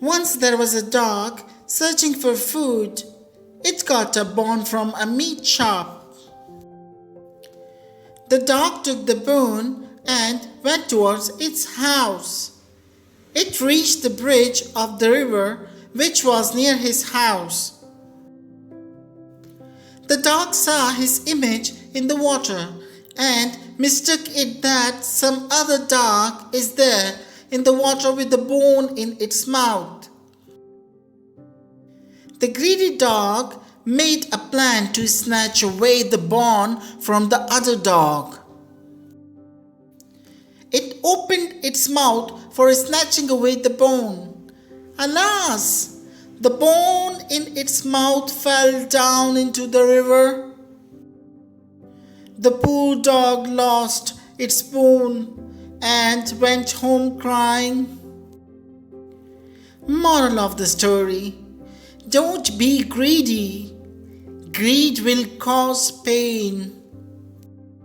Once there was a dog searching for food. It got a bone from a meat shop. The dog took the bone and went towards its house. It reached the bridge of the river which was near his house. The dog saw his image in the water and mistook it that some other dog is there in the water with the bone in its mouth. The greedy dog made a plan to snatch away the bone from the other dog. It opened its mouth for snatching away the bone. Alas! The bone in its mouth fell down into the river. The poor dog lost its bone and went home crying. Moral of the story: don't be greedy. Greed will cause pain.